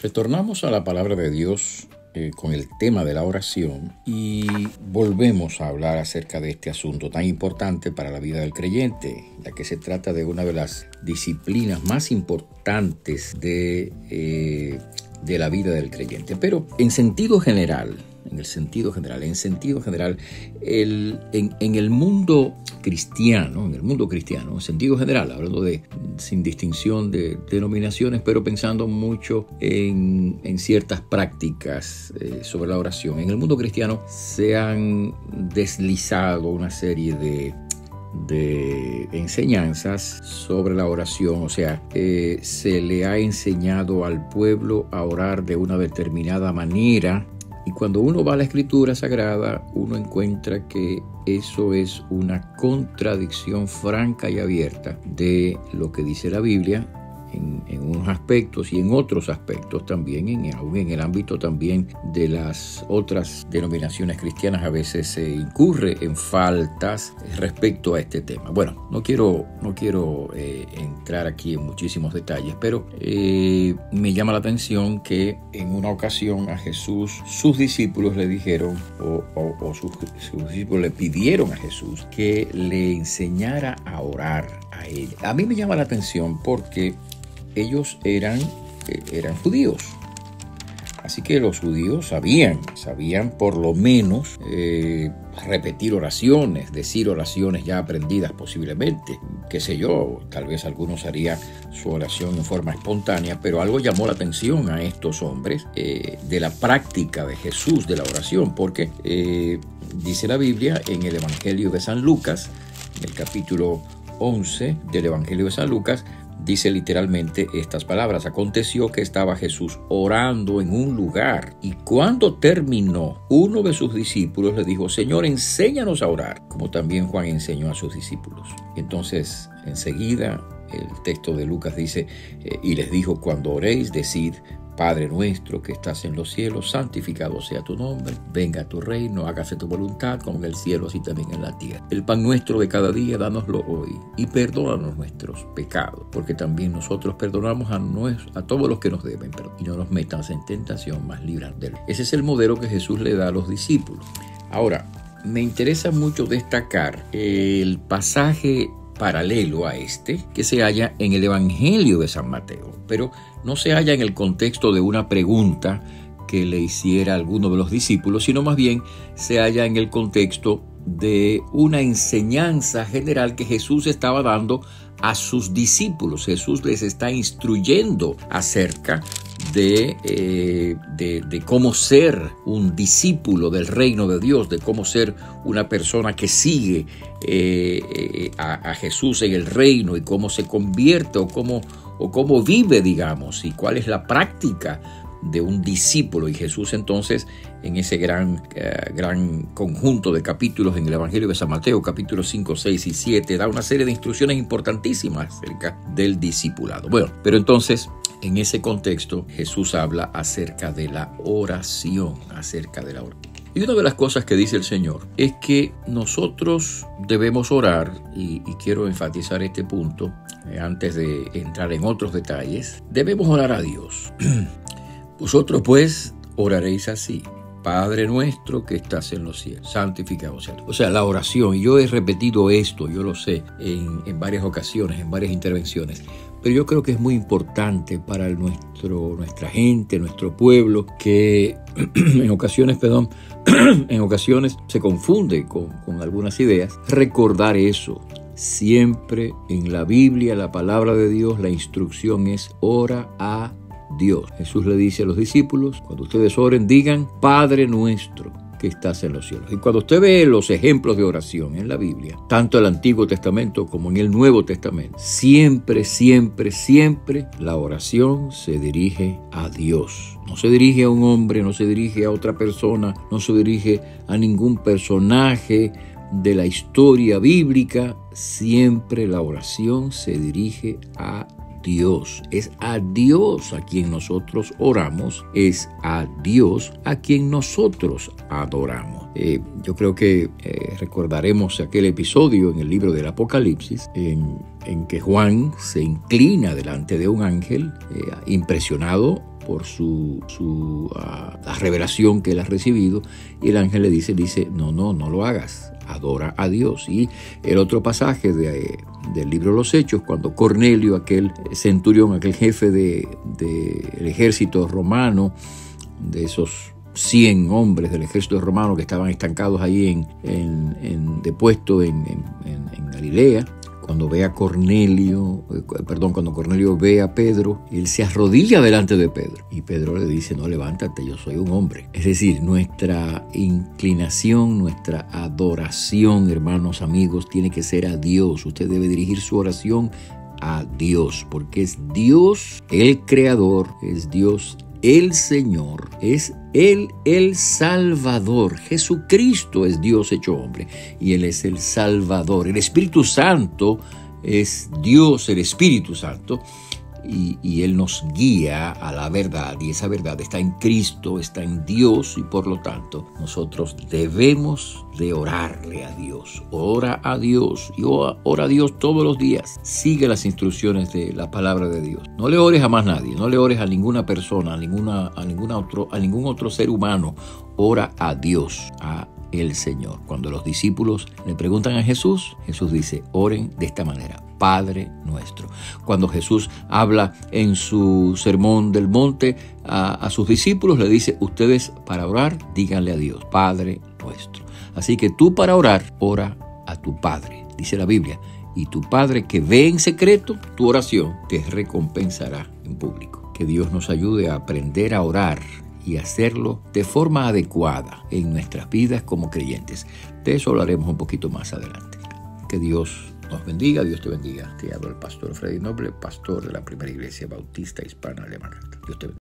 Retornamos a la palabra de Dios con el tema de la oración y volvemos a hablar acerca de este asunto tan importante para la vida del creyente, ya que se trata de una de las disciplinas más importantes de la vida del creyente. Pero en sentido general, en el mundo cristiano, en sentido general, hablando sin distinción de denominaciones, pero pensando mucho en ciertas prácticas sobre la oración. En el mundo cristiano se han deslizado una serie de enseñanzas sobre la oración, o sea, se le ha enseñado al pueblo a orar de una determinada manera. Y cuando uno va a la Escritura Sagrada, uno encuentra que eso es una contradicción franca y abierta de lo que dice la Biblia en unos aspectos y en otros aspectos también, aún en el ámbito también de las otras denominaciones cristianas. A veces se incurre en faltas respecto a este tema. Bueno, no quiero entrar aquí en muchísimos detalles, pero me llama la atención que en una ocasión a Jesús, sus discípulos le dijeron, o sus discípulos le pidieron a Jesús que le enseñara a orar a él. A mí me llama la atención porque ellos eran judíos. Así que los judíos sabían por lo menos repetir oraciones, decir oraciones ya aprendidas posiblemente. Qué sé yo, tal vez algunos harían su oración en forma espontánea, pero algo llamó la atención a estos hombres de la práctica de Jesús de la oración, porque dice la Biblia en el Evangelio de San Lucas, en el capítulo 11 del Evangelio de San Lucas, dice literalmente estas palabras: aconteció que estaba Jesús orando en un lugar, y cuando terminó, uno de sus discípulos le dijo: Señor, enséñanos a orar, como también Juan enseñó a sus discípulos. Entonces, enseguida, el texto de Lucas dice, y les dijo: cuando oréis, decid: Padre nuestro que estás en los cielos, santificado sea tu nombre, venga tu reino, hágase tu voluntad como en el cielo, así también en la tierra. El pan nuestro de cada día, dánoslo hoy, y perdónanos nuestros pecados, porque también nosotros perdonamos a todos los que nos deben, y no nos metas en tentación, mas líbranos del mal. Ese es el modelo que Jesús le da a los discípulos. Ahora, me interesa mucho destacar el pasaje paralelo a este que se halla en el Evangelio de San Mateo, pero no se halla en el contexto de una pregunta que le hiciera alguno de los discípulos, sino más bien se halla en el contexto de una enseñanza general que Jesús estaba dando a sus discípulos. Jesús les está instruyendo acerca de cómo ser un discípulo del reino de Dios, de cómo ser una persona que sigue a Jesús en el reino, y cómo se convierte o cómo vive, digamos, y cuál es la práctica de un discípulo. Y Jesús entonces, en ese gran conjunto de capítulos en el Evangelio de San Mateo, capítulos 5, 6 y 7, da una serie de instrucciones importantísimas acerca del discipulado. Bueno, pero entonces, en ese contexto, Jesús habla acerca de la oración, Y una de las cosas que dice el Señor es que nosotros debemos orar, y quiero enfatizar este punto antes de entrar en otros detalles. Debemos orar a Dios. Vosotros pues oraréis así: Padre nuestro que estás en los cielos, santificado sea tu nombre. O sea, la oración, y yo he repetido esto, yo lo sé, en varias ocasiones, en varias intervenciones, pero yo creo que es muy importante para nuestra gente, nuestro pueblo, que en ocasiones se confunde con algunas ideas. Recordar eso. Siempre en la Biblia, la palabra de Dios, la instrucción es: ora a Dios. Jesús le dice a los discípulos: cuando ustedes oren, digan: Padre nuestro que estás en los cielos. Y cuando usted ve los ejemplos de oración en la Biblia, tanto en el Antiguo Testamento como en el Nuevo Testamento, siempre la oración se dirige a Dios. No se dirige a un hombre, no se dirige a otra persona, no se dirige a ningún personaje de la historia bíblica. Siempre la oración se dirige a Dios. Es a Dios a quien nosotros oramos, es a Dios a quien nosotros adoramos. Yo creo que recordaremos aquel episodio en el libro del Apocalipsis en que Juan se inclina delante de un ángel impresionado por la revelación que él ha recibido, y el ángel le dice, no lo hagas, adora a Dios. Y el otro pasaje del libro de los Hechos, cuando Cornelio, aquel centurión, aquel jefe del ejército romano, de esos 100 hombres del ejército romano que estaban estancados ahí de puesto en Galilea, cuando Cornelio ve a Pedro, él se arrodilla delante de Pedro. Y Pedro le dice, no, levántate, yo soy un hombre. Es decir, nuestra inclinación, nuestra adoración, hermanos, amigos, tiene que ser a Dios. Usted debe dirigir su oración a Dios, porque es Dios el Creador, es Dios el Señor, es Él el Salvador. Jesucristo es Dios hecho hombre y Él es el Salvador. El Espíritu Santo es Dios, el Espíritu Santo, y Él nos guía a la verdad, y esa verdad está en Cristo, está en Dios, y por lo tanto nosotros debemos de orarle a Dios. Ora a Dios, y ora a Dios todos los días. Sigue las instrucciones de la palabra de Dios. No le ores a más nadie, no le ores a ninguna persona, a ningún otro ser humano. Ora a Dios, a el Señor. Cuando los discípulos le preguntan a Jesús, Jesús dice, oren de esta manera: Padre nuestro. Cuando Jesús habla en su sermón del monte a sus discípulos, le dice, ustedes para orar, díganle a Dios, Padre nuestro. Así que tú para orar, ora a tu Padre, dice la Biblia, y tu Padre que ve en secreto tu oración te recompensará en público. Que Dios nos ayude a aprender a orar y hacerlo de forma adecuada en nuestras vidas como creyentes. De eso hablaremos un poquito más adelante. Que Dios nos bendiga, Dios te bendiga. Te habla el pastor Freddy Noble, pastor de la Primera Iglesia Bautista Hispana Alemana. Dios te bendiga.